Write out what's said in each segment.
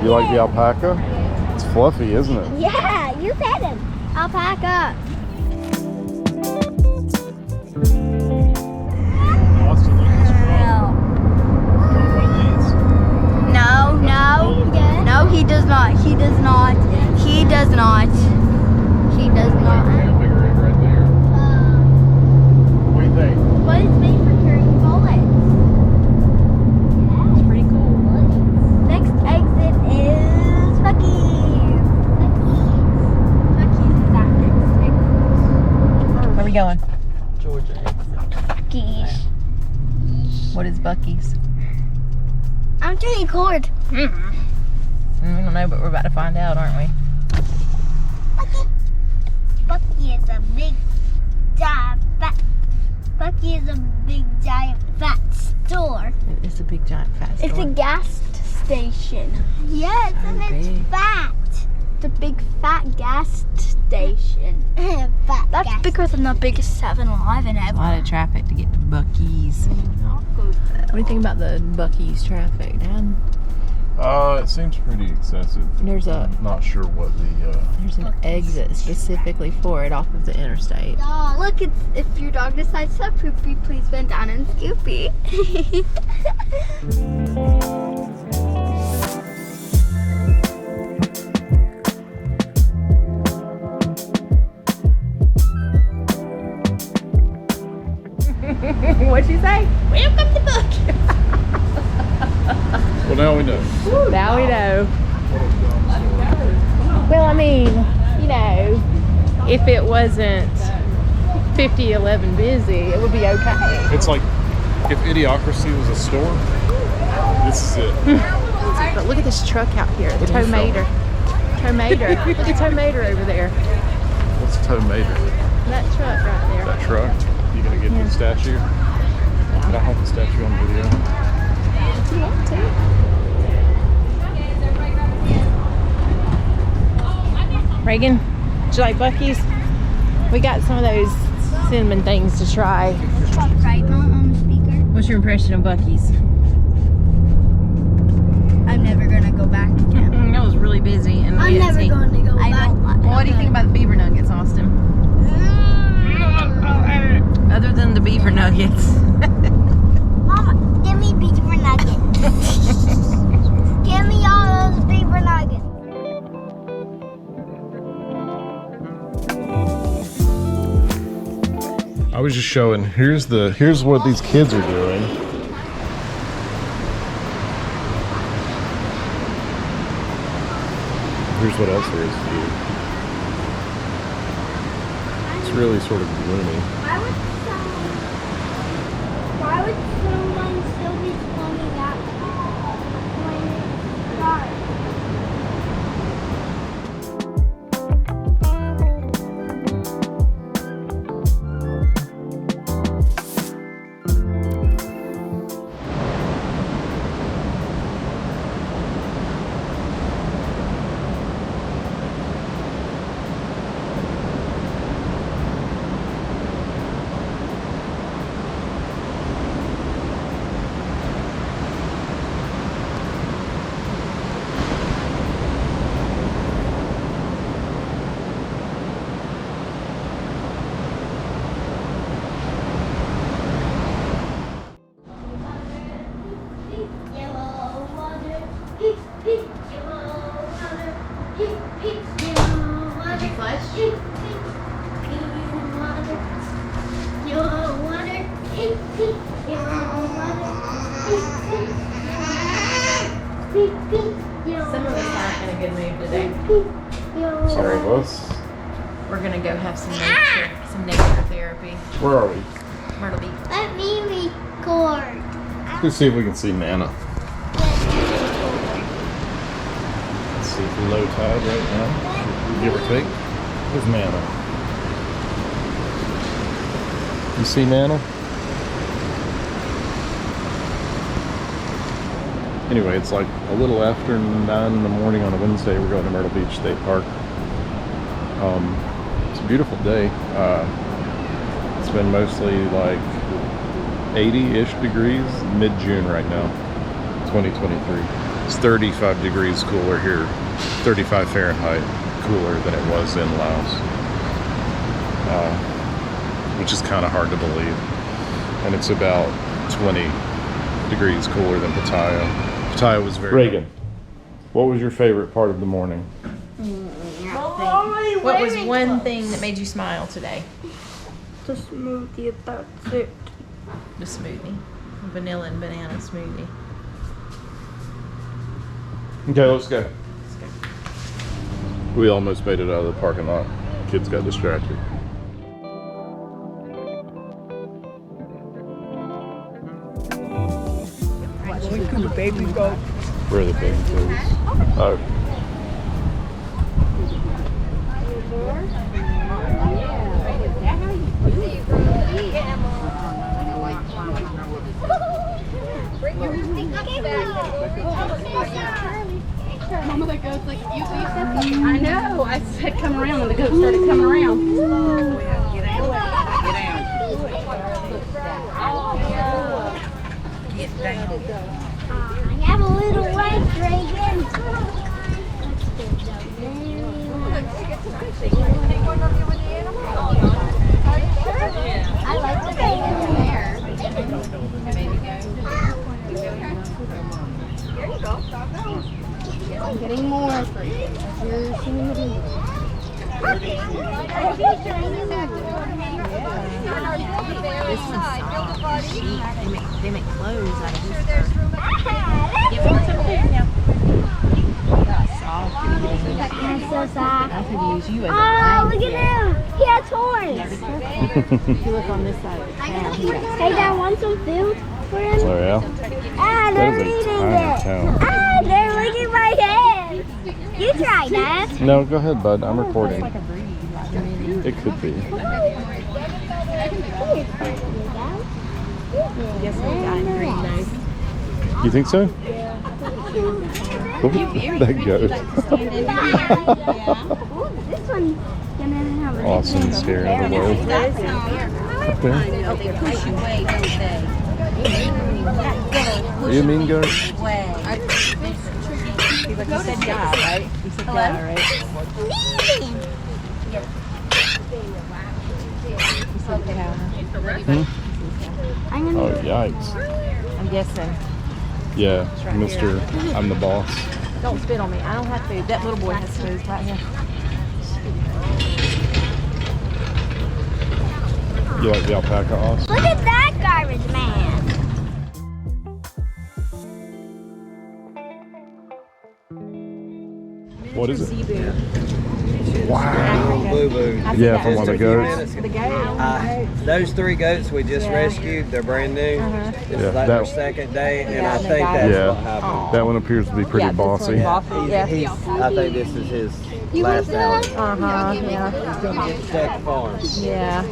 You like the alpaca? It's fluffy, isn't it? Yeah, you fed him. Alpaca. No, he does not. He does not. He does not. He does not. Bigger egg right there. What do you think? But it's made for carrying bullets. It's pretty cool. Next exit is Buc-ee's. Buc-ee's is our next exit. Where are we going? Georgia. Buc-ee's. What is Buc-ee's? I'm doing a cord. We don't know, but we're about to find out, aren't we? Buc-ee is a big giant fat. Buc-ee is a big giant fat store. It's a big giant fat store. It's a gas station. Yes, and it's big. fat. It's a big fat gas station. Fat That's gas bigger than the biggest 7-Eleven ever. A lot of traffic to get to Buc-ee's. What do you think about the Buc-ee's traffic, Dad? It seems pretty excessive. There's a Not sure what the there's an exit specifically for it off of the interstate. Look, it's, if your dog decides to poopy, please bend down and scoopy. What'd you say? Welcome to Buc. well, now we know. Now we know. Well, I mean, you know, if it wasn't 50-11 busy, it would be okay. It's like if Idiocracy was a store, this is it. But look at this truck out here, the What are you Tomater. Tomater. Look at Tomater over there. What's Tomater? That truck right there. That truck? You gonna get the statue? Can I have the statue on video? If you want to. Reagan, do you like Buc-ee's? We got some of those cinnamon things to try. Right on the speaker. What's your impression of Buc-ee's? I'm never gonna go back again. That was really busy and I'm never busy. going to go back. Well, what do you think about the beaver nuggets, Austin? Other than the beaver nuggets. Mama, give me beaver nuggets. Give me all those beaver nuggets. I was just showing. Here's what these kids are doing. Here's what else there is to do. It's really sort of gloomy. Why would someone still be filming that when it's dark? Some of us aren't in a good mood today. Sorry, boss. We're gonna go have some nature therapy. Where are we? Myrtle Beach. Let me record. Let's see if we can see Nana. Let's see if low tide right now. Give or take. Where's Nana? You see Nana? Anyway, it's like a little after 9 in the morning on a Wednesday. We're going to Myrtle Beach State Park. It's a beautiful day. It's been mostly like 80-ish degrees, mid-June right now, 2023. It's 35 degrees cooler here, 35 Fahrenheit cooler than it was in Laos, which is kind of hard to believe. And it's about 20 degrees cooler than Pattaya. Pattaya was very... Reagan, what was your favorite part of the morning? What was one thing that made you smile today? The smoothie, that's it. The smoothie. Vanilla and banana smoothie. Okay, let's go. We almost made it out of the parking lot. Kids got distracted. Where can the baby go? Where are the baby toys? Oh. Mama, the goat's like, you said that? I know. I said come around and the goat started coming around. Get down. Get down. I have a little leg, Reagan. I like the baby hair. There you go. I'm getting more. You're seeing the baby. This one's sheep. They make clothes out of this stuff. Give me some food now. I'm so sad. I could use you as a Oh, look at him. He has horns. If you look on this side. Hey, Dad, want some food for him? Oh, yeah? Ah, That they're is a eating tiny it. cow. Ah, they're licking my hand. You try, Dad. No, go ahead, bud. I'm recording. It could be. Yes, we got it green nose. You think so? That goat. Ooh, this one's gonna have a Austin staring away. Up there. Oh, they push you away, don't they? Are you a mean goat? Like you said, yeah, right? You said yeah, right? You said cow. I'm gonna Oh, yikes. I'm guessing. Yeah, Mr. I'm the boss. Don't spit on me. I don't have food. That little boy has food right here. You like the alpaca, Austin? look at that garbage man. What is it? Zebu. Wow. Boo Boo. Yeah, from one of the goats. The goat. Those 3 goats we just rescued, they're brand new. This Yeah, is like that- their second day, and Yeah, I and they think got that's it. what happened. That one appears to be pretty Yeah, this bossy. one bossy. Yeah. I think this is his last outing. Yeah. He's gonna get Stack Farm. Yeah.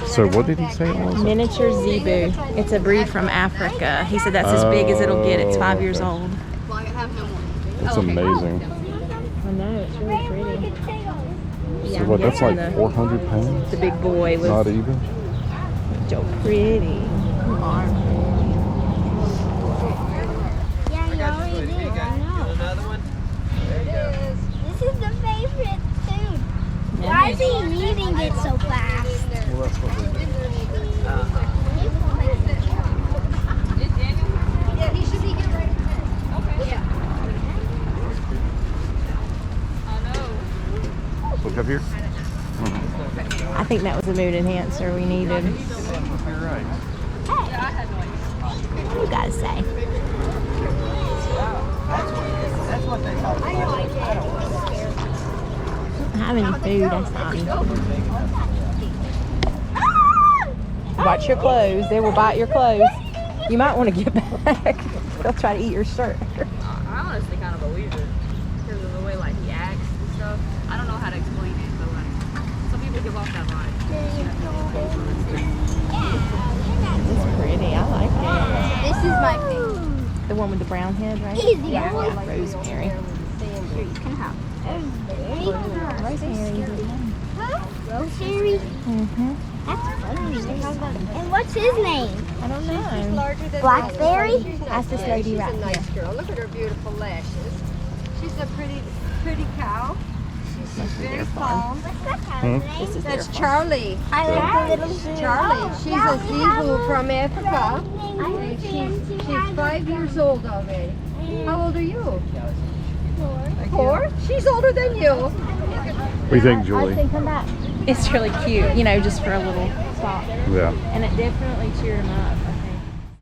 So what did he say it was? Miniature Zebu. It's a breed from Africa. He said that's as big as it'll get. It's 5 years okay. old. That's amazing. I know, it's really pretty. So what, that's like 400 pounds? The big boy was Not even? so pretty. Yeah, you already did. I know. Another one? This is the favorite food. Why is he eating it so fast? Well, that's what we do. Yeah, he should be here right now. Okay. Yeah. Look up here. I think that was the mood enhancer we needed. You're right. What do you guys say? I don't have any food, that's not Watch your clothes. They will bite your clothes. You might want to get back. They'll try to eat your shirt. I honestly kind of believe it because of the way like he acts and stuff. I don't know how to explain it, but like some people give off that vibe. It's pretty. I like it. This is my favorite. The one with the brown head, right? Easy. Yeah, rosemary. Here, you can have. Rosemary. Rosemary? That's funny. And what's his name? I don't know. Blackberry? That's this lady right She's a nice girl. Look at her beautiful lashes. She's a pretty cow. She's very calm. What's that cow's name? That's Charlie. I like the little zoo. Charlie. She's a Zebu from Africa. And she's 5 years old already. How old are you? 4. She's older than you. What do you think, Julie? It's really cute, you know, just for a little stop. Yeah. And it definitely cheered him up.